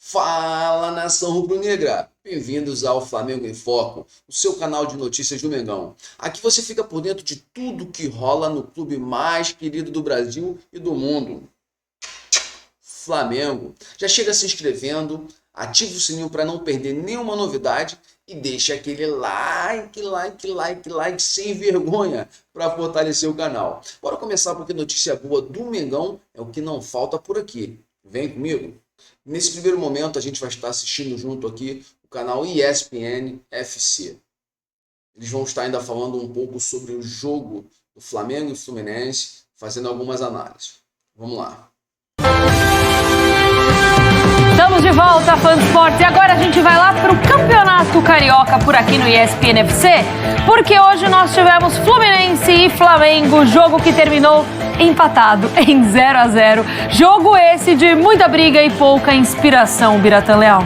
Fala, nação rubro-negra! Bem-vindos ao Flamengo em Foco, o seu canal de notícias do Mengão. Aqui você fica por dentro de tudo que rola no clube mais querido do Brasil e do mundo. Flamengo. Já chega se inscrevendo, ativa o sininho para não perder nenhuma novidade e deixa aquele like sem vergonha para fortalecer o canal. Bora começar porque notícia boa do Mengão é o que não falta por aqui. Vem comigo! Nesse primeiro momento, a gente vai estar assistindo junto aqui o canal ESPN FC. Eles vão estar ainda falando um pouco sobre o jogo do Flamengo e Fluminense, fazendo algumas análises. Vamos lá. Estamos de volta, fã de esportes. E agora a gente vai lá para o Campeonato Carioca por aqui no ESPN FC, porque hoje nós tivemos Fluminense e Flamengo, jogo que terminou empatado em 0-0. Jogo esse de muita briga e pouca inspiração, Biratan Leal.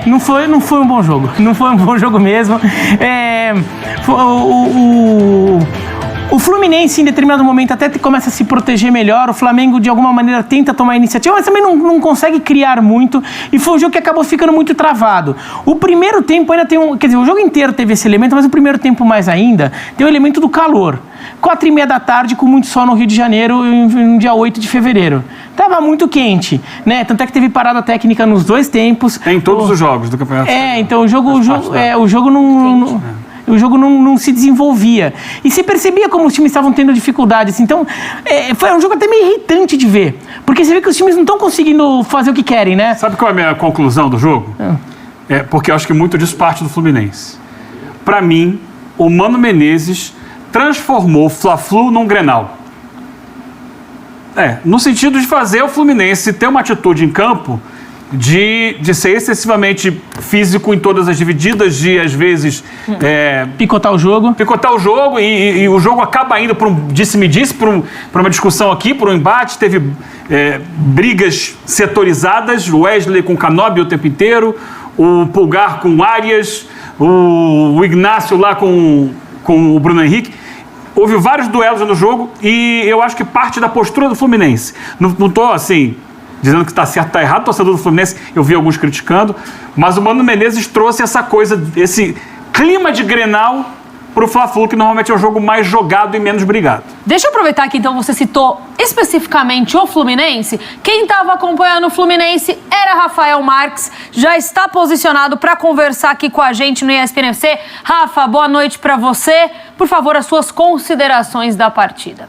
Não foi um bom jogo. Não foi um bom jogo mesmo. O Fluminense, em determinado momento, até começa a se proteger melhor. O Flamengo, de alguma maneira, tenta tomar a iniciativa, mas também não consegue criar muito. E foi um jogo que acabou ficando muito travado. O primeiro tempo ainda tem quer dizer, o jogo inteiro teve esse elemento, mas o primeiro tempo mais ainda tem o elemento do calor. 4h30 da tarde, com muito sol no Rio de Janeiro, no dia 8 de fevereiro. Tava muito quente, né? Tanto é que teve parada técnica nos dois tempos. Em todos os jogos do campeonato. Então o jogo não se desenvolvia. E se percebia como os times estavam tendo dificuldades. Então, foi um jogo até meio irritante de ver. Porque você vê que os times não estão conseguindo fazer o que querem, né? Sabe qual é a minha conclusão do jogo? Porque eu acho que muito disso parte do Fluminense. Para mim, o Mano Menezes transformou o Fla-Flu num Grenal. No sentido de fazer o Fluminense ter uma atitude em campo de ser excessivamente físico em todas as divididas, de às vezes picotar o jogo e o jogo acaba indo para um disse-me-disse, para uma discussão aqui, para um embate. Teve brigas setorizadas, o Wesley com o Canóbio o tempo inteiro, o Pulgar com o Arias, o Ignacio lá com o Bruno Henrique. Houve vários duelos no jogo e eu acho que parte da postura do Fluminense. Não estou assim dizendo que está certo, está errado, o torcedor do Fluminense, eu vi alguns criticando, mas o Mano Menezes trouxe essa coisa, esse clima de Grenal para o Fla-Flu, que normalmente é um jogo mais jogado e menos brigado. Deixa eu aproveitar que então você citou especificamente o Fluminense. Quem estava acompanhando o Fluminense era Rafael Marques, já está posicionado para conversar aqui com a gente no ESPN FC. Rafa, boa noite para você. Por favor, as suas considerações da partida.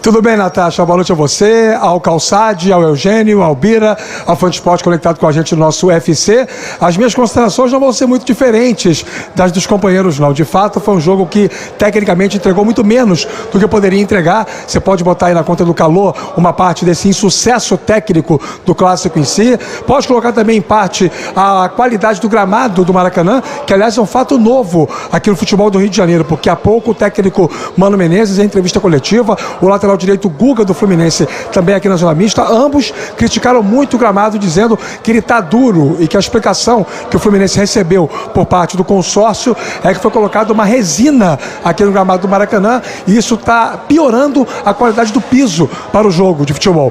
Tudo bem, Natasha? Boa noite a você, ao Calçade, ao Eugênio, ao Bira, ao Fã de Esporte conectado com a gente no nosso UFC. As minhas considerações não vão ser muito diferentes das dos companheiros, não. De fato, foi um jogo que, tecnicamente, entregou muito menos do que poderia entregar. Você pode botar aí na conta do calor uma parte desse insucesso técnico do clássico em si. Pode colocar também, em parte, a qualidade do gramado do Maracanã, que, aliás, é um fato novo aqui no futebol do Rio de Janeiro, porque há pouco o técnico Mano Menezes, em entrevista coletiva, o lateral direito Guga do Fluminense, também aqui na Zona Mista, ambos criticaram muito o gramado, dizendo que ele está duro e que a explicação que o Fluminense recebeu por parte do consórcio é que foi colocada uma resina aqui no gramado do Maracanã e isso está piorando a qualidade do piso para o jogo de futebol.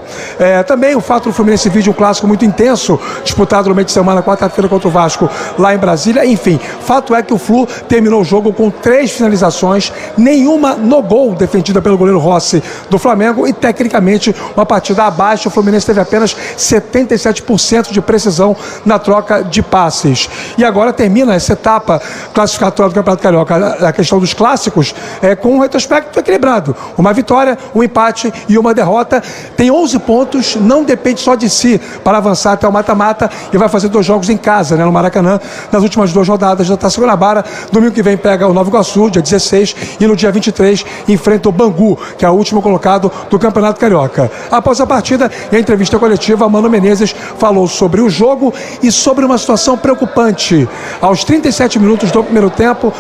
Também o fato do Fluminense vir de um clássico muito intenso, disputado no meio de semana, quarta-feira contra o Vasco, lá em Brasília. Enfim, fato é que o Flu terminou o jogo com 3 finalizações, nenhuma no gol defendida pelo goleiro Rossi do Flamengo e, tecnicamente, uma partida abaixo. O Fluminense teve apenas 77% de precisão na troca de passes. E agora termina essa etapa classificatória do Campeonato Carioca, a questão dos clássicos, com um retrospecto equilibrado. Uma vitória, um empate e uma derrota. Tem 11 pontos, não depende só de si para avançar até o mata-mata e vai fazer 2 jogos em casa, no Maracanã, nas últimas 2 rodadas da Taça Guanabara. Domingo que vem pega o Nova Iguaçu, dia 16, e no dia 23 enfrenta o Bangu, que é o último colocado do Campeonato Carioca. Após a partida, em entrevista coletiva, Mano Menezes falou sobre o jogo e sobre uma situação preocupante. Aos 37 minutos do primeiro tempo,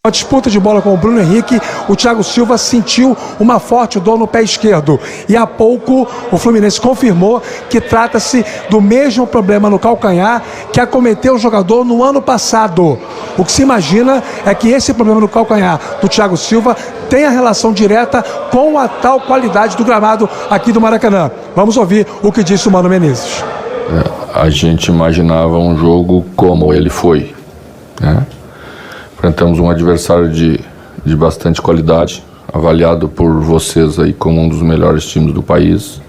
A disputa de bola com o Bruno Henrique, o Thiago Silva sentiu uma forte dor no pé esquerdo. E há pouco o Fluminense confirmou que trata-se do mesmo problema no calcanhar que acometeu o jogador no ano passado. O que se imagina é que esse problema no calcanhar do Thiago Silva tem a relação direta com a tal qualidade do gramado aqui do Maracanã. Vamos ouvir o que disse o Mano Menezes. A gente imaginava um jogo como ele foi, né? Enfrentamos um adversário de bastante qualidade, avaliado por vocês aí como um dos melhores times do país.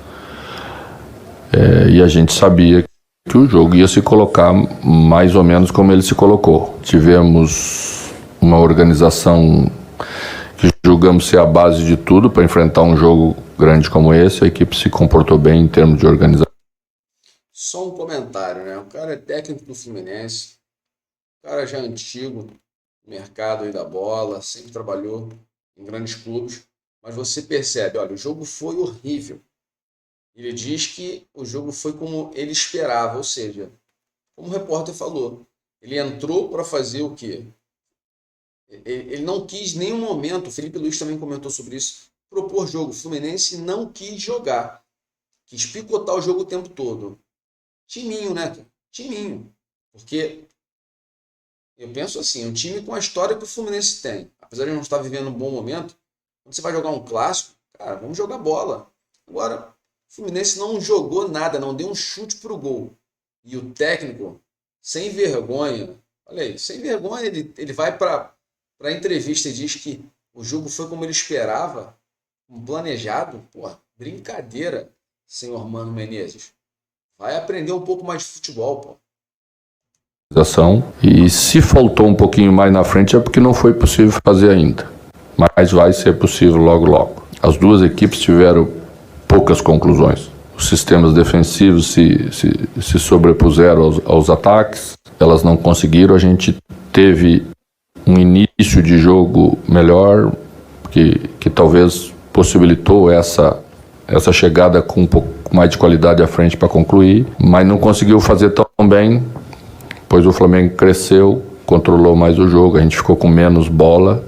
E a gente sabia que o jogo ia se colocar mais ou menos como ele se colocou. Tivemos uma organização que julgamos ser a base de tudo para enfrentar um jogo grande como esse. A equipe se comportou bem em termos de organização. Só um comentário, né? O cara é técnico do Fluminense, o cara já é antigo, mercado aí da bola, sempre trabalhou em grandes clubes, mas você percebe, olha, o jogo foi horrível. Ele diz que o jogo foi como ele esperava, ou seja, como o repórter falou, ele entrou para fazer o quê? Ele não quis em nenhum momento, o Felipe Luiz também comentou sobre isso, propor jogo. O Fluminense não quis jogar, quis picotar o jogo o tempo todo. Timinho, né? Timinho. Porque eu penso assim, um time com a história que o Fluminense tem, apesar de não estar vivendo um bom momento, quando você vai jogar um clássico, cara, vamos jogar bola. Agora, o Fluminense não jogou nada, não deu um chute pro gol. E o técnico, sem vergonha, olha aí, sem vergonha, ele vai para a entrevista e diz que o jogo foi como ele esperava, planejado. Porra, brincadeira, senhor Mano Menezes. Vai aprender um pouco mais de futebol, pô. E se faltou um pouquinho mais na frente é porque não foi possível fazer ainda, mas vai ser possível logo logo. As duas equipes tiveram poucas conclusões. Os sistemas defensivos se sobrepuseram aos ataques, elas não conseguiram. A gente teve um início de jogo melhor, que talvez possibilitou essa chegada com um pouco mais de qualidade à frente para concluir, mas não conseguiu fazer tão bem. Depois o Flamengo cresceu, controlou mais o jogo, a gente ficou com menos bola,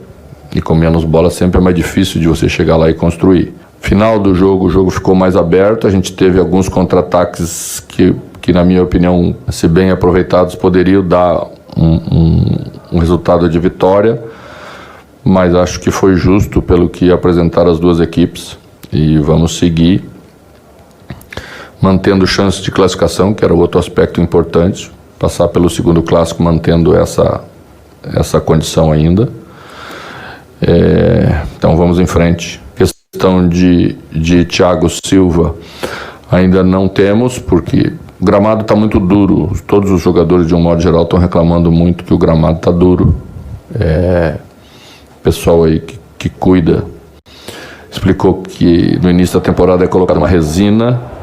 e com menos bola sempre é mais difícil de você chegar lá e construir. Final do jogo, o jogo ficou mais aberto, a gente teve alguns contra-ataques que na minha opinião, se bem aproveitados, poderiam dar um resultado de vitória, mas acho que foi justo pelo que apresentaram as duas equipes, e vamos seguir mantendo chance de classificação, que era outro aspecto importante. Passar pelo segundo clássico mantendo essa condição ainda. Então vamos em frente. Questão de Thiago Silva ainda não temos, porque o gramado está muito duro. Todos os jogadores, de um modo geral, estão reclamando muito que o gramado está duro. O pessoal aí que cuida explicou que no início da temporada é colocada uma resina,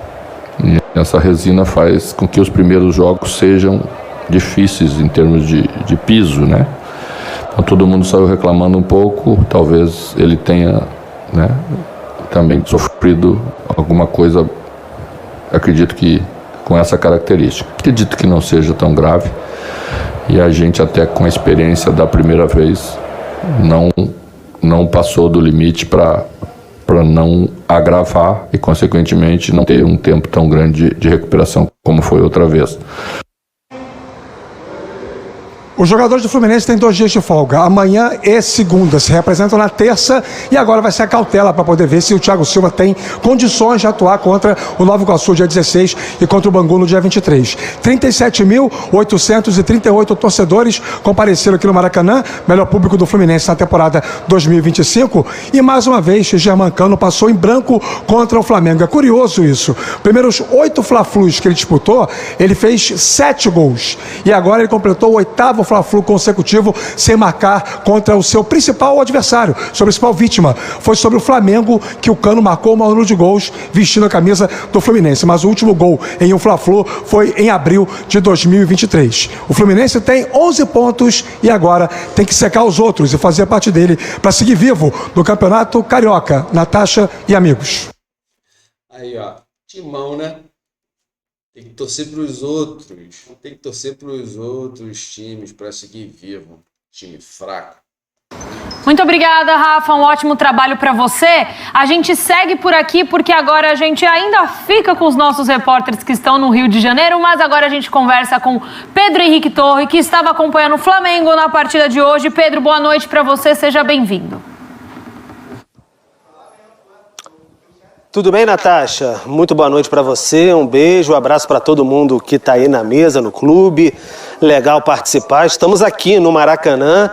e essa resina faz com que os primeiros jogos sejam difíceis em termos de piso, né? Então todo mundo saiu reclamando um pouco, talvez ele tenha, né, também sofrido alguma coisa, acredito que com essa característica. Acredito que não seja tão grave, e a gente até com a experiência da primeira vez não passou do limite para não agravar e, consequentemente, não ter um tempo tão grande de recuperação como foi outra vez. Os jogadores do Fluminense têm 2 dias de folga, amanhã e segunda, se representam na terça, e agora vai ser a cautela para poder ver se o Thiago Silva tem condições de atuar contra o Nova Iguaçu dia 16 e contra o Bangu no dia 23. 37.838 torcedores compareceram aqui no Maracanã, melhor público do Fluminense na temporada 2025, e mais uma vez Germancano passou em branco contra o Flamengo. É curioso isso. Primeiros 8 Fla-Flus que ele disputou, ele fez 7 gols, e agora ele completou o 8º Fla-Flu consecutivo sem marcar contra o seu principal adversário, sua principal vítima. Foi sobre o Flamengo que o Cano marcou o maior número de gols vestindo a camisa do Fluminense, mas o último gol em um Fla-Flu foi em abril de 2023. O Fluminense tem 11 pontos e agora tem que secar os outros e fazer parte dele para seguir vivo no Campeonato Carioca. Natasha e amigos. Aí, ó, timão, né? Tem que torcer para os outros. Tem que torcer para os outros times para seguir vivo. Time fraco. Muito obrigada, Rafa. Um ótimo trabalho para você. A gente segue por aqui porque agora a gente ainda fica com os nossos repórteres que estão no Rio de Janeiro, mas agora a gente conversa com Pedro Henrique Torre, que estava acompanhando o Flamengo na partida de hoje. Pedro, boa noite para você. Seja bem-vindo. Tudo bem, Natasha? Muito boa noite para você, um beijo, um abraço para todo mundo que está aí na mesa, no clube. Legal participar. Estamos aqui no Maracanã,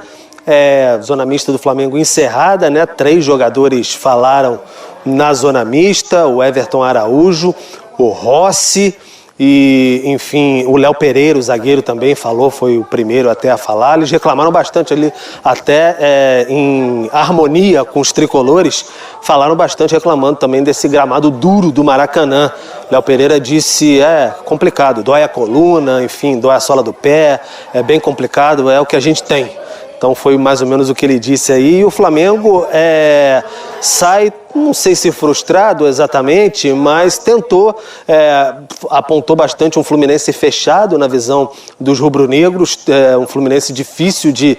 zona mista do Flamengo encerrada, né? 3 jogadores falaram na zona mista, o Everton Araújo, o Rossi e, enfim, o Léo Pereira, o zagueiro, também falou, foi o primeiro até a falar. Eles reclamaram bastante ali, até em harmonia com os tricolores, falaram bastante reclamando também desse gramado duro do Maracanã. Léo Pereira disse, complicado, dói a coluna, enfim, dói a sola do pé, é bem complicado, é o que a gente tem. Então foi mais ou menos o que ele disse aí. E o Flamengo sai, não sei se frustrado exatamente, mas tentou, apontou bastante um Fluminense fechado na visão dos rubro-negros, um Fluminense difícil de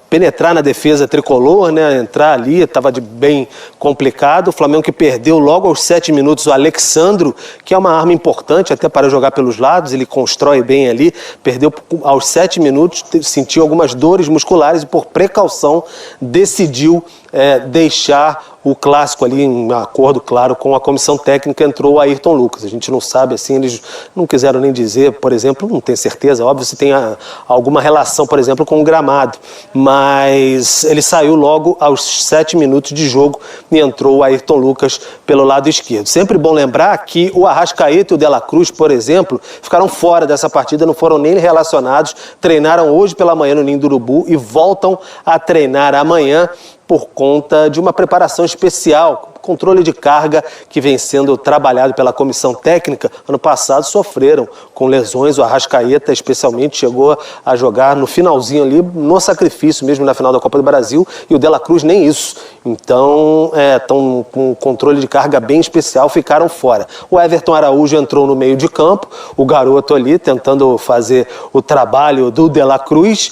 penetrar na defesa tricolor, né? Entrar ali, estava bem complicado. O Flamengo que perdeu logo aos 7 minutos o Alexandro, que é uma arma importante até para jogar pelos lados, ele constrói bem ali, perdeu aos 7 minutos, sentiu algumas dores musculares e por precaução decidiu deixar o clássico ali em acordo, claro, com a comissão técnica, entrou o Ayrton Lucas. A gente não sabe, assim, eles não quiseram nem dizer, por exemplo, não tenho certeza, óbvio, se tem alguma relação, por exemplo, com o gramado, mas ele saiu logo aos 7 minutos de jogo e entrou o Ayrton Lucas pelo lado esquerdo. Sempre bom lembrar que o Arrascaeta e o De La Cruz, por exemplo, ficaram fora dessa partida, não foram nem relacionados, treinaram hoje pela manhã no Ninho do Urubu e voltam a treinar amanhã por conta de uma preparação especial, controle de carga que vem sendo trabalhado pela comissão técnica. Ano passado sofreram com lesões, o Arrascaeta especialmente chegou a jogar no finalzinho ali, no sacrifício mesmo na final da Copa do Brasil, e o De La Cruz nem isso. Então, estão com um controle de carga bem especial, ficaram fora. O Everton Araújo entrou no meio de campo, o garoto ali tentando fazer o trabalho do De La Cruz,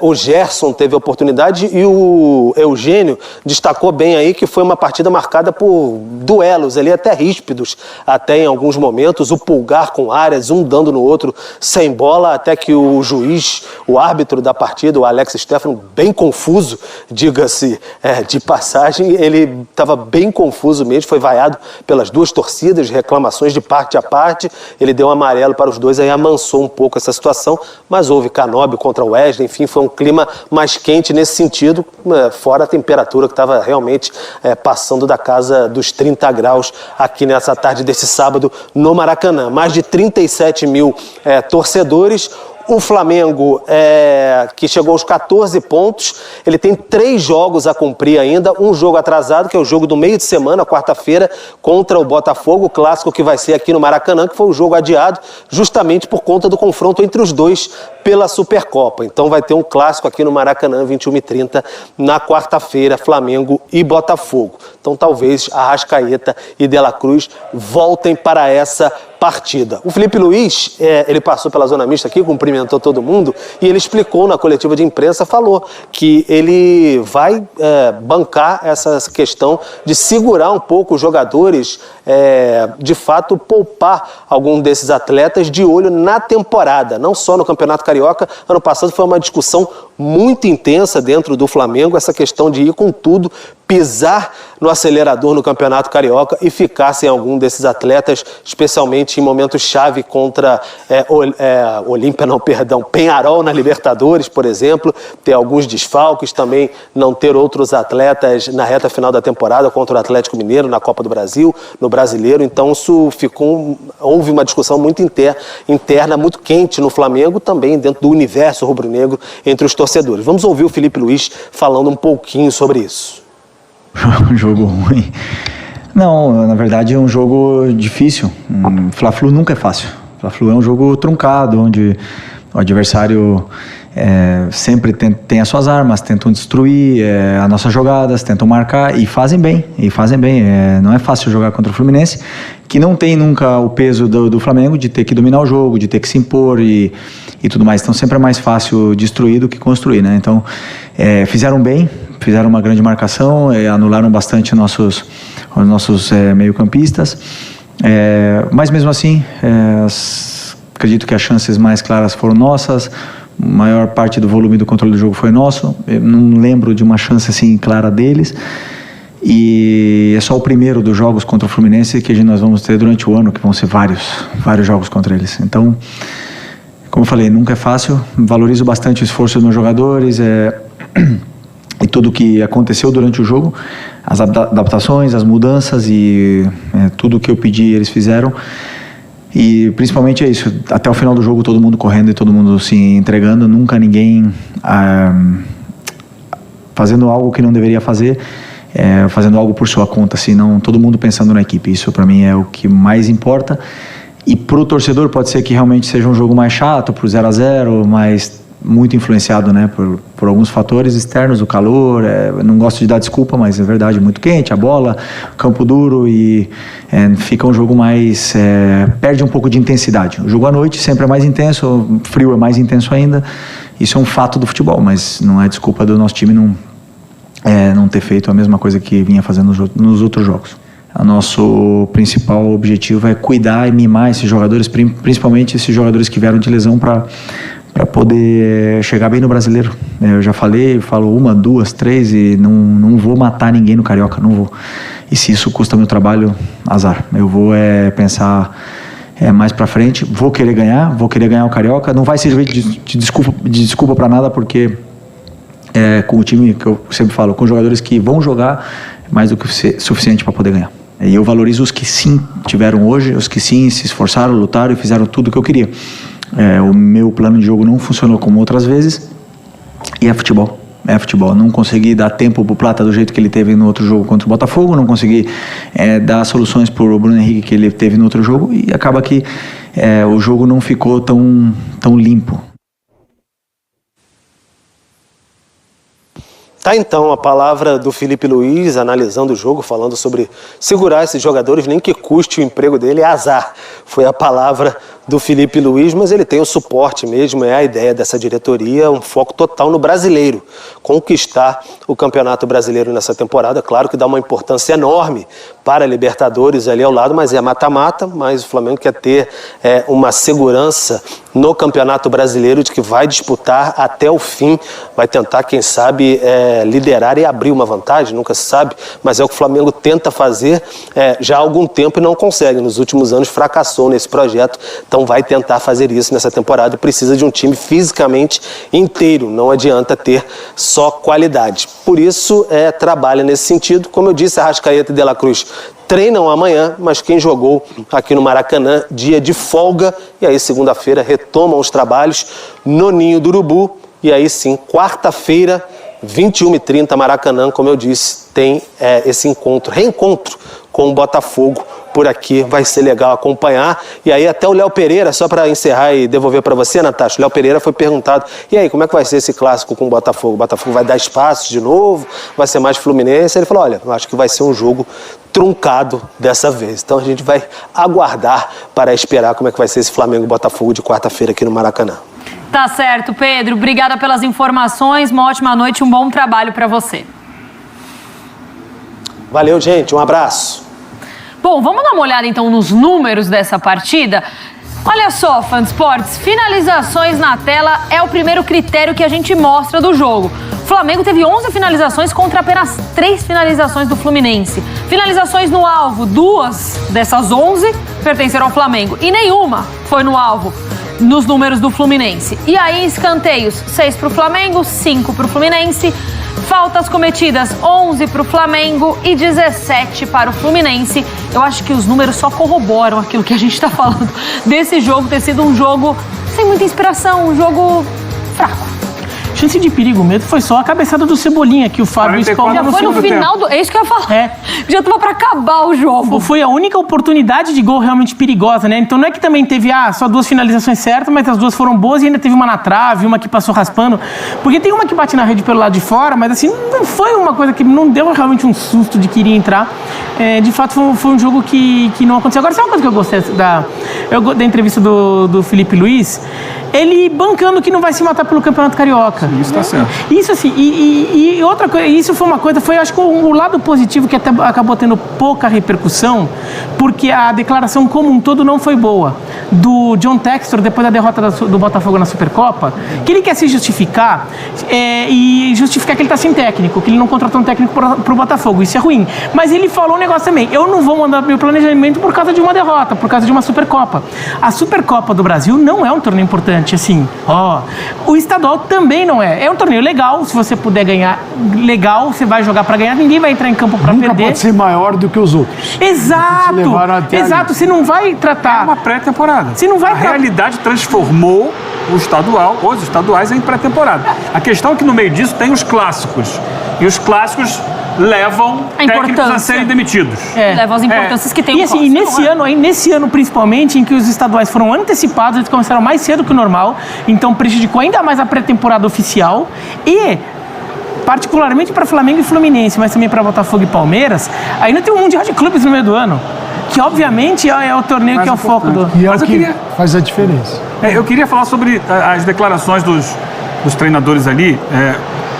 o Gerson teve a oportunidade e o Eugênio destacou bem aí que foi uma partida marcada por duelos ali até ríspidos, até em alguns momentos, o Pulgar com Arias, um dando no outro sem bola, até que o juiz, o árbitro da partida, o Alex Stefano, bem confuso, diga-se de passagem, ele estava bem confuso mesmo, foi vaiado pelas duas torcidas, reclamações de parte a parte, ele deu um amarelo para os dois, aí amansou um pouco essa situação, mas houve Canóbio contra o Wesley, enfim, foi um clima mais quente nesse sentido, fora a temperatura que estava realmente passando da casa dos 30 graus aqui nessa tarde desse sábado no Maracanã. Mais de 37 mil torcedores. O Flamengo, que chegou aos 14 pontos, ele tem 3 jogos a cumprir ainda, um jogo atrasado, que é o jogo do meio de semana, quarta-feira, contra o Botafogo, o clássico que vai ser aqui no Maracanã, que foi um jogo adiado justamente por conta do confronto entre os dois pela Supercopa. Então vai ter um clássico aqui no Maracanã, 21h30, na quarta-feira, Flamengo e Botafogo. Então talvez Arrascaeta e De La Cruz voltem para essa partida. O Felipe Luiz, ele passou pela zona mista aqui, cumprimentou todo mundo e ele explicou na coletiva de imprensa, falou que ele vai bancar essa questão de segurar um pouco os jogadores, de fato poupar algum desses atletas de olho na temporada, não só no Campeonato Carioca. Ano passado foi uma discussão muito intensa dentro do Flamengo, essa questão de ir com tudo, pisar no acelerador no Campeonato Carioca e ficar sem algum desses atletas, especialmente em momentos-chave contra Peñarol na Libertadores, por exemplo, ter alguns desfalques, também não ter outros atletas na reta final da temporada contra o Atlético Mineiro, na Copa do Brasil, no Brasileiro. Então isso houve uma discussão muito interna, muito quente no Flamengo, também dentro do universo rubro-negro entre os torcedores. Vamos ouvir o Felipe Luiz falando um pouquinho sobre isso. Um jogo ruim. Não, na verdade é um jogo difícil. Fla-Flu nunca é fácil. Fla-Flu é um jogo truncado, onde o adversário sempre tem as suas armas, tentam destruir as nossas jogadas, tentam marcar e fazem bem. Não é fácil jogar contra o Fluminense, que não tem nunca o peso do Flamengo de ter que dominar o jogo, de ter que se impor e tudo mais. Então sempre é mais fácil destruir do que construir, né? Então fizeram bem, fizeram uma grande marcação, anularam bastante os nossos meio-campistas. Mas mesmo assim, acredito que as chances mais claras foram nossas. A maior parte do volume do controle do jogo foi nosso. Eu não lembro de uma chance assim clara deles. E é só o primeiro dos jogos contra o Fluminense que nós vamos ter durante o ano, que vão ser vários jogos contra eles. Então, como eu falei, nunca é fácil. Valorizo bastante o esforço dos meus jogadores e tudo que aconteceu durante o jogo, as adaptações, as mudanças e tudo que eu pedi eles fizeram. E principalmente é isso, até o final do jogo todo mundo correndo e todo mundo se entregando, nunca ninguém fazendo algo que não deveria fazer, fazendo algo por sua conta, senão todo mundo pensando na equipe. Isso para mim é o que mais importa. E pro torcedor pode ser que realmente seja um jogo mais chato, pro 0-0, mas muito influenciado, né, por alguns fatores externos, o calor, não gosto de dar desculpa, mas é verdade, muito quente, a bola, campo duro e fica um jogo mais, perde um pouco de intensidade. O jogo à noite sempre é mais intenso, o frio é mais intenso ainda, isso é um fato do futebol, mas não é desculpa do nosso time não ter feito a mesma coisa que vinha fazendo nos outros jogos. O nosso principal objetivo é cuidar e mimar esses jogadores, principalmente esses jogadores que vieram de lesão para poder chegar bem no Brasileiro. Eu já falo 1, 2, 3 e não vou matar ninguém no Carioca, não vou. E se isso custa meu trabalho, azar. Eu vou pensar mais pra frente, vou querer ganhar o Carioca, não vai servir de desculpa pra nada, porque com o time que eu sempre falo, com jogadores que vão jogar, mais do que suficiente para poder ganhar. E eu valorizo os que sim tiveram hoje, os que sim se esforçaram, lutaram e fizeram tudo o que eu queria. O meu plano de jogo não funcionou como outras vezes e é futebol. Não consegui dar tempo pro Plata do jeito que ele teve no outro jogo contra o Botafogo, não consegui dar soluções pro Bruno Henrique que ele teve no outro jogo e acaba que o jogo não ficou tão limpo. Tá então a palavra do Felipe Luiz, analisando o jogo, falando sobre segurar esses jogadores, nem que custe o emprego dele, é azar. Foi a palavra do Felipe Luiz, mas ele tem o suporte mesmo, é a ideia dessa diretoria, um foco total no brasileiro. Conquistar o Campeonato Brasileiro nessa temporada, claro que dá uma importância enorme para a Libertadores ali ao lado, mas é mata-mata, mas o Flamengo quer ter uma segurança no Campeonato Brasileiro de que vai disputar até o fim, vai tentar, quem sabe, liderar e abrir uma vantagem, nunca se sabe, mas é o que o Flamengo tenta fazer já há algum tempo e não consegue. Nos últimos anos fracassou nesse projeto, então vai tentar fazer isso nessa temporada e precisa de um time fisicamente inteiro, não adianta ter só qualidade. Por isso, trabalha nesse sentido. Como eu disse, Arrascaeta e De La Cruz treinam amanhã, mas quem jogou aqui no Maracanã, dia de folga, e aí segunda-feira retomam os trabalhos no Ninho do Urubu, e aí sim, quarta-feira, 21h30, Maracanã, como eu disse, tem esse reencontro com o Botafogo por aqui, vai ser legal acompanhar. E aí até o Léo Pereira, só para encerrar e devolver para você, Natasha, o Léo Pereira foi perguntado, e aí, como é que vai ser esse clássico com o Botafogo? O Botafogo vai dar espaço de novo? Vai ser mais Fluminense? Ele falou, olha, eu acho que vai ser um jogo truncado dessa vez. Então a gente vai aguardar para esperar como é que vai ser esse Flamengo e Botafogo de quarta-feira aqui no Maracanã. Tá certo, Pedro. Obrigada pelas informações, uma ótima noite, um bom trabalho para você. Valeu, gente. Um abraço. Bom, vamos dar uma olhada então nos números dessa partida. Olha só, Fã de Esportes, finalizações na tela é o primeiro critério que a gente mostra do jogo. O Flamengo teve 11 finalizações contra apenas 3 finalizações do Fluminense. Finalizações no alvo, 2 dessas 11 pertenceram ao Flamengo e nenhuma foi no alvo nos números do Fluminense. E aí, escanteios, 6 para o Flamengo, 5 para o Fluminense. Faltas cometidas, 11 para o Flamengo e 17 para o Fluminense. Eu acho que os números só corroboram aquilo que a gente está falando desse jogo ter sido um jogo sem muita inspiração, um jogo fraco. Chance de perigo mesmo foi só a cabeçada do Cebolinha que o Fábio espalmou. Já foi no final do... É isso que eu ia falar. Já tava pra acabar o jogo. Foi a única oportunidade de gol realmente perigosa, né? Então não é que também teve só 2 finalizações certas, mas as 2 foram boas e ainda teve uma na trave, uma que passou raspando. Porque tem uma que bate na rede pelo lado de fora, mas assim, não foi uma coisa que não deu realmente um susto de que iria entrar. De fato, foi um jogo que não aconteceu. Agora, sabe uma coisa que eu gostei da entrevista do Felipe Luiz? Ele bancando que não vai se matar pelo Campeonato Carioca. Isso tá certo. Isso assim, e outra coisa, isso foi uma coisa, foi acho que o lado positivo que até acabou tendo pouca repercussão, porque a declaração como um todo não foi boa. Do John Textor, depois da derrota do Botafogo na Supercopa, que ele quer se justificar e justificar que ele está sem técnico, que ele não contratou um técnico para o Botafogo. Isso é ruim. Mas ele falou um negócio também: eu não vou mandar meu planejamento por causa de uma derrota, por causa de uma Supercopa. A Supercopa do Brasil não é um torneio importante, assim. O estadual também não é. É um torneio legal, se você puder ganhar, legal, você vai jogar para ganhar, ninguém vai entrar em campo para perder. Nunca pode ser maior do que os outros. Exato! Exato, você não vai tratar... É uma pré-temporada. Você não vai A realidade transformou o estadual, os estaduais, em pré-temporada. A questão é que no meio disso tem os clássicos. E os clássicos levam técnicos a serem demitidos. Levam as importâncias que tem E assim, nesse ano principalmente, em que os estaduais foram antecipados, eles começaram mais cedo que o normal, então prejudicou ainda mais a pré-temporada oficial e... particularmente para Flamengo e Fluminense, mas também para Botafogo e Palmeiras, ainda tem um Mundial de Clubes no meio do ano, que obviamente é o torneio que é o foco do... E é o que faz a diferença. Eu queria falar sobre as declarações dos treinadores ali,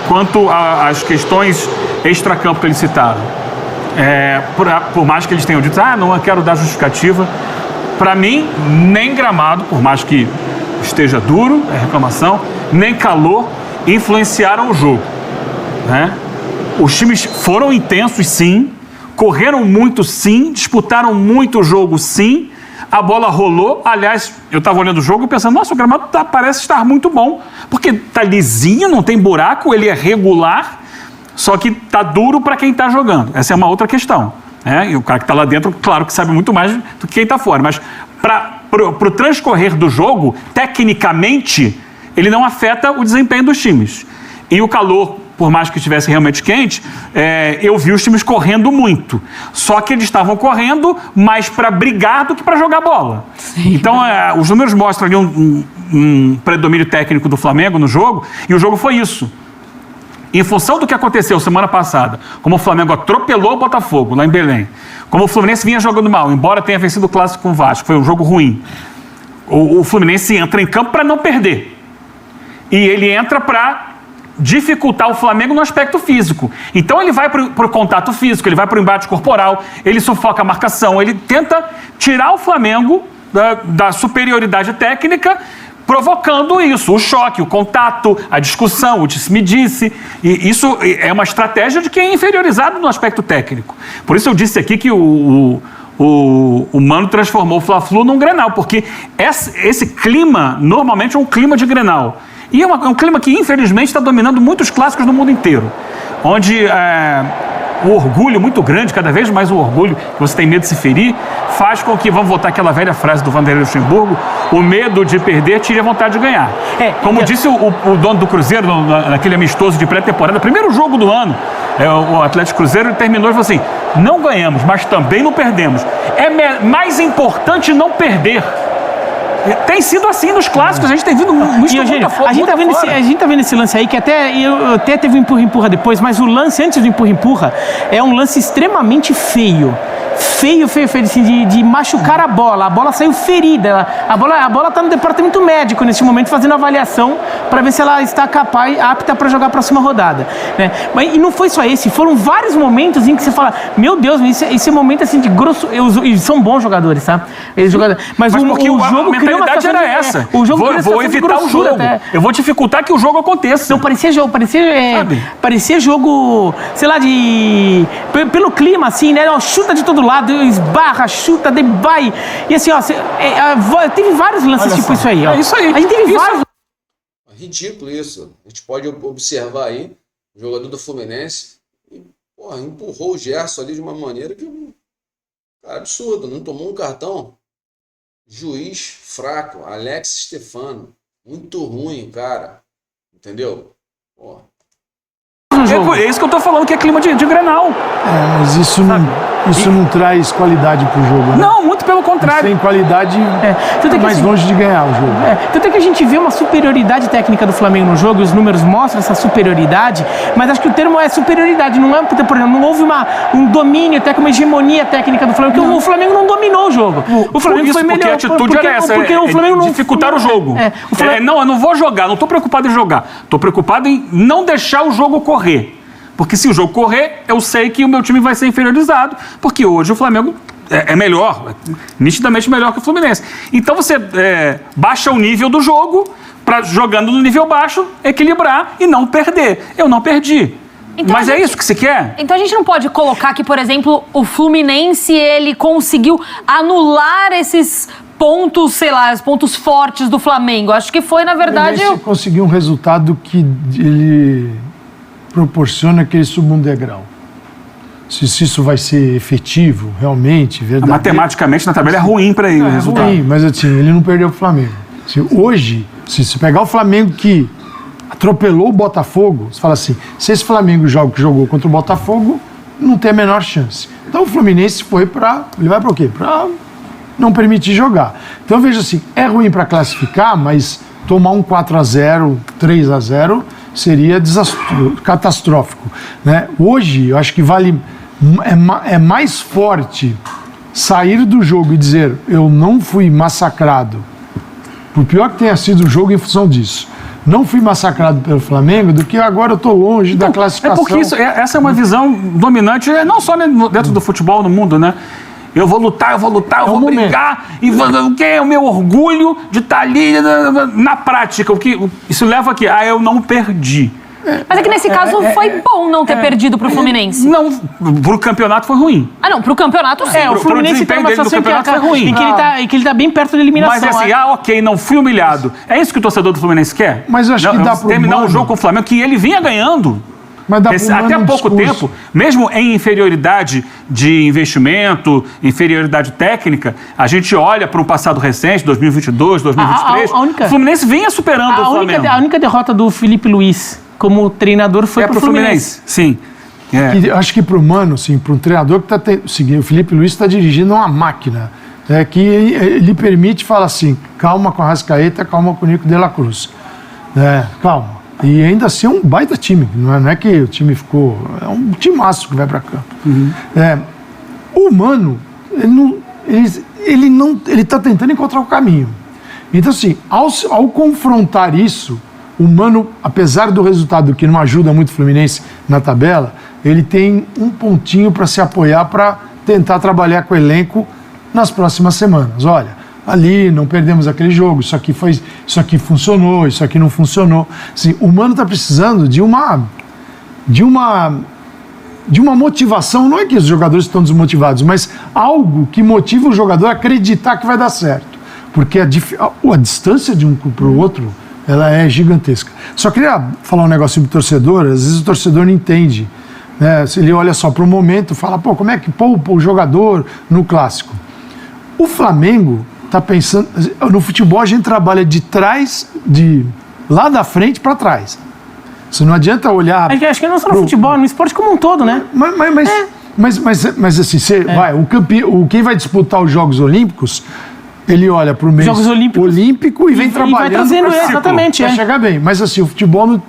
quanto às questões extracampo que eles citaram. Por mais que eles tenham dito, não quero dar justificativa, para mim, nem gramado, por mais que esteja duro, reclamação, nem calor, influenciaram o jogo. Os times foram intensos, sim, correram muito, sim, disputaram muito o jogo, sim, a bola rolou. Aliás, eu estava olhando o jogo e pensando, nossa, o gramado parece estar muito bom, porque tá lisinho, não tem buraco, ele é regular, só que tá duro para quem está jogando. Essa é uma outra questão. E o cara que está lá dentro, claro que sabe muito mais do que quem está fora, mas para o transcorrer do jogo, tecnicamente, ele não afeta o desempenho dos times. E o calor, por mais que estivesse realmente quente, eu vi os times correndo muito. Só que eles estavam correndo mais para brigar do que para jogar bola. Sim. Então, os números mostram ali um predomínio técnico do Flamengo no jogo, e o jogo foi isso. Em função do que aconteceu semana passada, como o Flamengo atropelou o Botafogo lá em Belém, como o Fluminense vinha jogando mal, embora tenha vencido o Clássico com o Vasco, foi um jogo ruim, o Fluminense entra em campo para não perder. E ele entra para dificultar o Flamengo no aspecto físico. Então ele vai para o contato físico, ele vai para o embate corporal, ele sufoca a marcação, ele tenta tirar o Flamengo da superioridade técnica, provocando isso, o choque, o contato, a discussão, o disse-me-disse. E isso é uma estratégia de quem é inferiorizado no aspecto técnico. Por isso eu disse aqui que o Mano transformou o Fla-Flu num Grenal, porque esse clima normalmente é um clima de Grenal. E é um clima que, infelizmente, está dominando muitos clássicos no mundo inteiro. Onde o orgulho muito grande, cada vez mais o orgulho, que você tem medo de se ferir, faz com que, vamos voltar àquela velha frase do Vanderlei Luxemburgo, o medo de perder tire a vontade de ganhar. Como disse o dono do Cruzeiro, naquele amistoso de pré-temporada, primeiro jogo do ano, o Atlético Cruzeiro, ele terminou e falou assim, não ganhamos, mas também não perdemos. É mais importante não perder. Tem sido assim nos clássicos, a gente tem visto muito a gente tá vendo esse lance aí, que até teve um empurra-empurra depois, mas o lance antes do empurra-empurra é um lance extremamente feio. Feio, assim, de machucar a bola saiu ferida, a bola tá no departamento médico nesse momento, fazendo avaliação para ver se ela está apta para jogar a próxima rodada, né? E não foi só esse, foram vários momentos em que você fala, meu Deus, esse momento assim de grosso, e são bons jogadores, tá? Mas porque o jogo a mentalidade era essa. O jogo vou evitar o jogo. Eu vou dificultar que o jogo aconteça. Não, parecia jogo, sei lá, pelo clima, assim, né? Chuta de todo lado, esbarra, chuta, vai. E assim, teve vários lances tipo isso aí, ó. É isso aí. A gente teve vários. Ridículo isso. A gente pode observar aí o jogador do Fluminense e, empurrou o Gerson ali de uma maneira que, cara, absurdo. Não tomou um cartão. Juiz fraco, Alex Stefano. Muito ruim, cara. Entendeu? É isso que eu tô falando, que é clima de Grenal. Mas isso não traz qualidade pro jogo, né? Não, muito pelo contrário. Sem qualidade, Tanto mais longe de ganhar o jogo. Tanto é que a gente vê uma superioridade técnica do Flamengo no jogo, e os números mostram essa superioridade, mas acho que o termo é superioridade, não é, por exemplo, não houve um domínio, até uma hegemonia técnica do Flamengo, porque o Flamengo não dominou o jogo. O Flamengo foi melhor. Porque a atitude era essa, porque o Flamengo não dificultar o jogo. Não, eu não vou jogar, não estou preocupado em jogar. Estou preocupado em não deixar o jogo correr. Porque se o jogo correr, eu sei que o meu time vai ser inferiorizado, porque hoje o Flamengo é melhor, nitidamente melhor que o Fluminense. Então você baixa o nível do jogo para, jogando no nível baixo, equilibrar e não perder. Eu não perdi. Então, mas é isso que você quer? Então a gente não pode colocar que, por exemplo, o Fluminense, ele conseguiu anular esses pontos, sei lá, os pontos fortes do Flamengo. Acho que foi, na verdade... Você conseguiu um resultado que ele proporciona que ele suba um degrau. Se isso vai ser efetivo, realmente, verdade. Matematicamente, na tabela é ruim para ele o resultado. É ruim, mas assim, ele não perdeu o Flamengo. Assim, hoje, se você pegar o Flamengo que atropelou o Botafogo, você fala assim, se esse Flamengo joga que jogou contra o Botafogo, não tem a menor chance. Então o Fluminense foi para... Ele vai para o quê? Para não permitir jogar. Então veja assim, é ruim para classificar, mas tomar um 4-0, 3-0 seria catastrófico, né? Hoje, eu acho que é mais forte sair do jogo e dizer eu não fui massacrado, por pior que tenha sido o jogo em função disso, não fui massacrado pelo Flamengo, do que agora eu estou longe da classificação. É porque essa é uma visão dominante, não só dentro do futebol, no mundo, né? Eu vou lutar, eu vou brigar, e o que é o meu orgulho de estar ali na prática. Isso leva aqui, eu não perdi. Mas é que nesse caso foi bom não ter perdido pro Fluminense. Não, pro campeonato foi ruim. não, pro campeonato sim. O Fluminense tem uma situação em que ele tá bem perto da eliminação. Mas assim, ok, não fui humilhado. É isso que o torcedor do Fluminense quer? Mas eu acho que dá pro terminar um jogo com o Flamengo que ele vinha ganhando. Mas até há pouco tempo, mesmo em inferioridade de investimento, inferioridade técnica, a gente olha para um passado recente, 2022, 2023, o Fluminense vinha superando o Flamengo. A única derrota do Felipe Luiz como treinador foi pro Fluminense. Sim. Acho que para o Mano, assim, para um treinador que está o Felipe Luiz está dirigindo uma máquina, que ele permite falar assim, calma com a Arrascaeta, calma com o Nico de la Cruz. Calma. E ainda assim é um baita time, não é que o time ficou... É um timaço que vai para campo. O Mano, ele está tentando encontrar o caminho. Então, assim, ao confrontar isso, o Mano, apesar do resultado que não ajuda muito o Fluminense na tabela, ele tem um pontinho para se apoiar para tentar trabalhar com o elenco nas próximas semanas. Olha, ali não perdemos aquele jogo, isso aqui funcionou, isso aqui não funcionou. Assim, o Mano está precisando de uma motivação, não é que os jogadores estão desmotivados, mas algo que motiva o jogador a acreditar que vai dar certo. Porque a distância de um para o outro, ela é gigantesca. Só queria falar um negócio sobre o torcedor, às vezes o torcedor não entende, né? Se ele olha só para o momento, fala, como é que poupa o jogador no clássico? O Flamengo está pensando... No futebol a gente trabalha lá da frente para trás. Você não adianta olhar... Acho que não só no futebol, no esporte como um todo, né? Mas assim, quem vai disputar os Jogos Olímpicos, ele olha para o mês olímpico e vem trabalhando... vai trazendo exatamente. Para chegar bem. Mas assim, o futebol não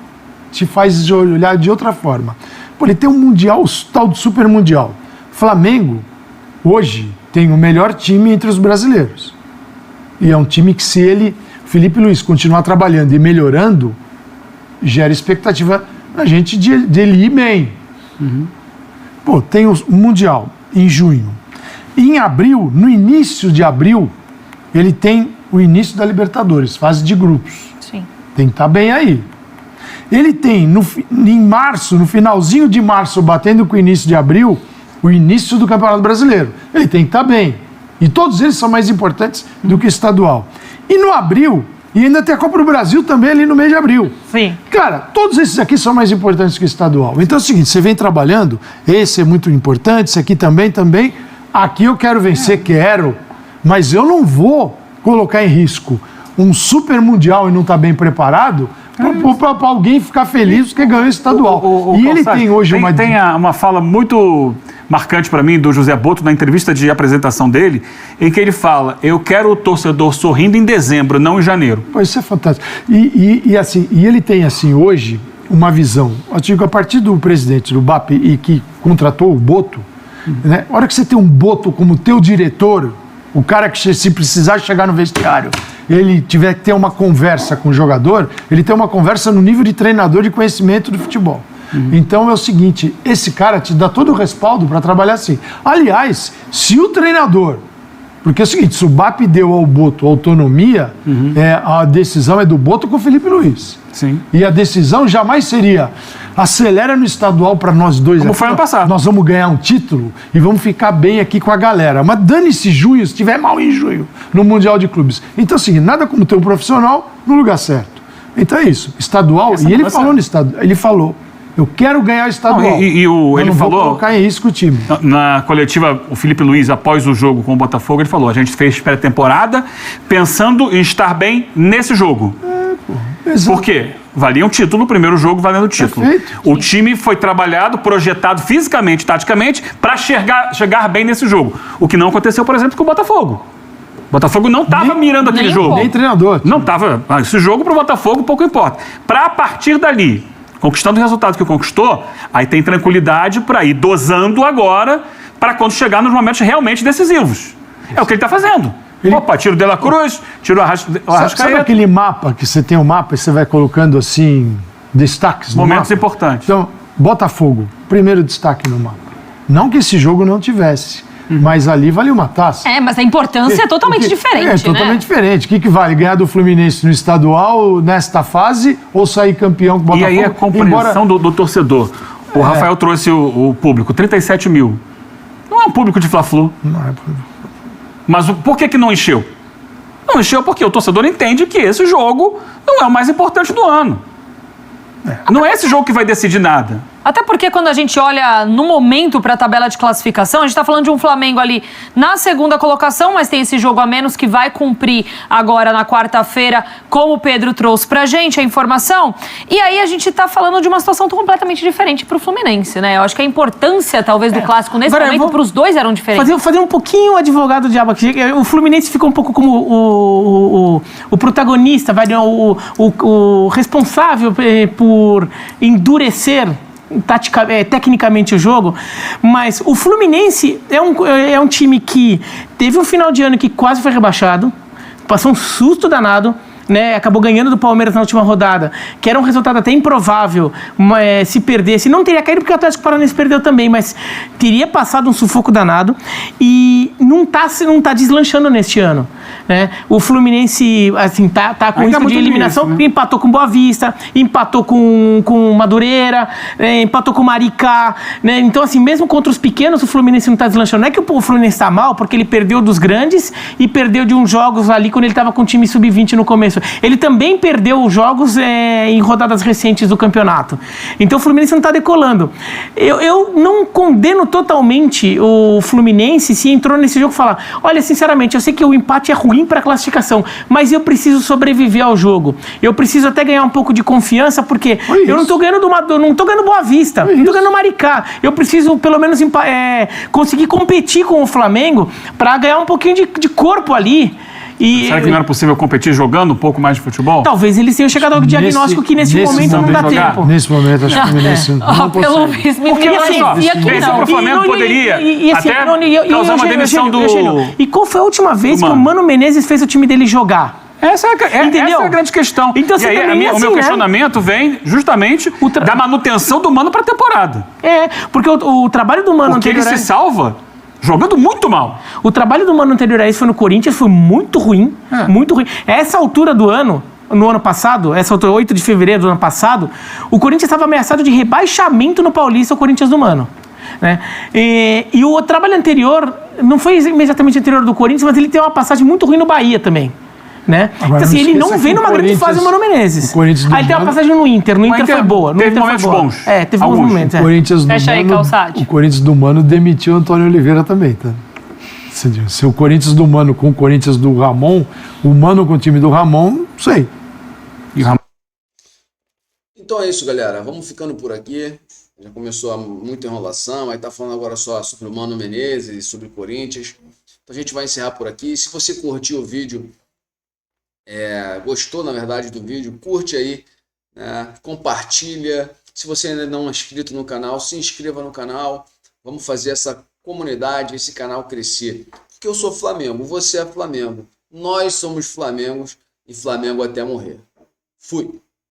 te faz olhar de outra forma. Ele tem um mundial, o tal do super mundial. Flamengo, hoje, tem o melhor time entre os brasileiros. E é um time que, se Felipe Luiz, continuar trabalhando e melhorando, gera expectativa na gente de ele ir bem. Tem o Mundial em junho. Em abril, no início de abril, ele tem o início da Libertadores, fase de grupos. Sim. Tem que estar bem aí. Ele tem, em março, no finalzinho de março, batendo com o início de abril, o início do Campeonato Brasileiro. Ele tem que estar bem. E todos eles são mais importantes do que o estadual. E no abril, e ainda tem a Copa do Brasil também ali no mês de abril. Sim. Cara, todos esses aqui são mais importantes que o estadual. Então é o seguinte, você vem trabalhando, esse é muito importante, esse aqui também. Aqui eu quero vencer, mas eu não vou colocar em risco um super mundial e não estar bem preparado Para alguém ficar feliz porque ganhou o estadual. E ele tem hoje uma... Tem uma fala muito marcante para mim do José Boto na entrevista de apresentação dele, em que ele fala: eu quero o torcedor sorrindo em dezembro, não em janeiro. Pois isso é fantástico. E ele tem assim hoje uma visão. Eu digo, a partir do presidente do BAP e que contratou o Boto, né? A hora que você tem um Boto como teu diretor, o cara que se precisar chegar no vestiário, ele tiver que ter uma conversa com o jogador, ele tem uma conversa no nível de treinador de conhecimento do futebol. Então é o seguinte, esse cara te dá todo o respaldo para trabalhar assim. Aliás, se o treinador... Porque é o seguinte, se o BAP deu ao Boto autonomia, a decisão é do Boto com o Felipe Luiz. Sim. E a decisão jamais seria: acelera no estadual para nós dois. Como foi ano passado. Nós vamos ganhar um título e vamos ficar bem aqui com a galera. Mas dane-se junho, se estiver mal em junho, no Mundial de Clubes. Então, assim, nada como ter um profissional no lugar certo. Então é isso. Estadual, e ele falou no estadual, ele falou: eu quero ganhar o estadual. Ele falou, vou colocar em risco o time. Na coletiva, o Felipe Luiz, após o jogo com o Botafogo, ele falou: a gente fez pré-temporada pensando em estar bem nesse jogo. Por quê? Valia um título, o primeiro jogo valendo o título. Perfeito. O time foi trabalhado, projetado fisicamente, taticamente, para chegar bem nesse jogo. O que não aconteceu, por exemplo, com o Botafogo. O Botafogo não estava mirando aquele jogo. Nem treinador. Não estava. Esse jogo para o Botafogo pouco importa. Para a partir dali, conquistando o resultado que conquistou, aí tem tranquilidade para ir dosando agora, para quando chegar nos momentos realmente decisivos. É o que ele está fazendo. Opa, tira o De La Cruz, tira o Arrascaeta. Sabe aquele mapa que você tem um mapa e você vai colocando assim, destaques no Momentos mapa? importantes. Então, Botafogo, primeiro destaque no mapa. Não que esse jogo não tivesse, mas ali vale uma taça. Mas a importância é totalmente diferente, né? É totalmente diferente. O que vale? Ganhar do Fluminense no estadual, nesta fase, ou sair campeão com o Botafogo? E aí a compreensão do torcedor. O Rafael trouxe o público, 37 mil. Não é um público de Fla-Flu. Não é público. Mas por que não encheu? Não encheu porque o torcedor entende que esse jogo não é o mais importante do ano. Não é esse jogo que vai decidir nada. Até porque quando a gente olha no momento para a tabela de classificação, a gente está falando de um Flamengo ali na segunda colocação, mas tem esse jogo a menos que vai cumprir agora na quarta-feira, como o Pedro trouxe pra gente a informação. E aí a gente está falando de uma situação completamente diferente para o Fluminense, né? Eu acho que a importância, talvez, do clássico nesse momento para os dois eram diferentes. Fazer um pouquinho o advogado do diabo aqui. O Fluminense ficou um pouco como o protagonista, o responsável por endurecer tecnicamente o jogo, mas o Fluminense é um time que teve um final de ano que quase foi rebaixado, passou um susto danado, né? Acabou ganhando do Palmeiras na última rodada, que era um resultado até improvável, se perdesse, não teria caído porque o Atlético Paranaense perdeu também, mas teria passado um sufoco danado e não tá deslanchando neste ano, né? O Fluminense, assim, tá com risco de eliminação, né? Empatou com Boa Vista, empatou com Madureira, empatou com Maricá, né? Então, assim, mesmo contra os pequenos, o Fluminense não tá deslanchando. Não é que o Fluminense tá mal, porque ele perdeu dos grandes e perdeu de uns jogos ali quando ele tava com o time sub-20 no começo. Ele também perdeu os jogos em rodadas recentes do campeonato. Então o Fluminense não está decolando. Eu não condeno totalmente o Fluminense se entrou nesse jogo e falar: olha, sinceramente, eu sei que o empate é ruim para a classificação, mas eu preciso sobreviver ao jogo. Eu preciso até ganhar um pouco de confiança, porque eu não estou ganhando Boa Vista, não estou ganhando Maricá. Eu preciso, pelo menos, conseguir competir com o Flamengo para ganhar um pouquinho de corpo ali. Será que não era possível competir jogando um pouco mais de futebol? Talvez eles tenham chegado ao diagnóstico que nesse momento não dá tempo. Nesse momento, acho que o Fluminense não pelo visto, porque assim, o Flamengo poderia até causar uma demissão do... E qual foi a última vez que o Mano Menezes fez o time dele jogar? Essa é a grande questão. Então, e aí, o meu questionamento vem justamente da manutenção do Mano para a temporada. Porque o trabalho do Mano anterior... Porque ele se salva jogando muito mal. O trabalho do Mano anterior a esse foi no Corinthians, foi muito ruim, muito ruim. Essa altura do ano, no ano passado, essa altura, 8 de fevereiro do ano passado, o Corinthians estava ameaçado de rebaixamento no Paulista, o Corinthians do Mano. Né? E o trabalho anterior, não foi imediatamente anterior do Corinthians, mas ele tem uma passagem muito ruim no Bahia também. Né? Então, assim, ele não vem numa grande fase o Mano Menezes. Aí tem uma passagem no Inter foi boa. Teve momentos bons. Teve bons momentos. O Corinthians do Fecha aí, Calçade. O Corinthians do Mano demitiu o Antônio Oliveira também, tá? Se o Corinthians do Mano com o Corinthians do Ramon, o Mano com o time do Ramon, não sei. Então é isso, galera. Vamos ficando por aqui. Já começou muita enrolação, aí tá falando agora só sobre o Mano Menezes e sobre o Corinthians. Então a gente vai encerrar por aqui. Se você curtiu o vídeo, gostou, na verdade, do vídeo, curte aí, né? Compartilha. Se você ainda não é inscrito no canal, se inscreva no canal. Vamos fazer essa comunidade, esse canal crescer. Porque eu sou Flamengo, você é Flamengo. Nós somos Flamengos e Flamengo até morrer. Fui!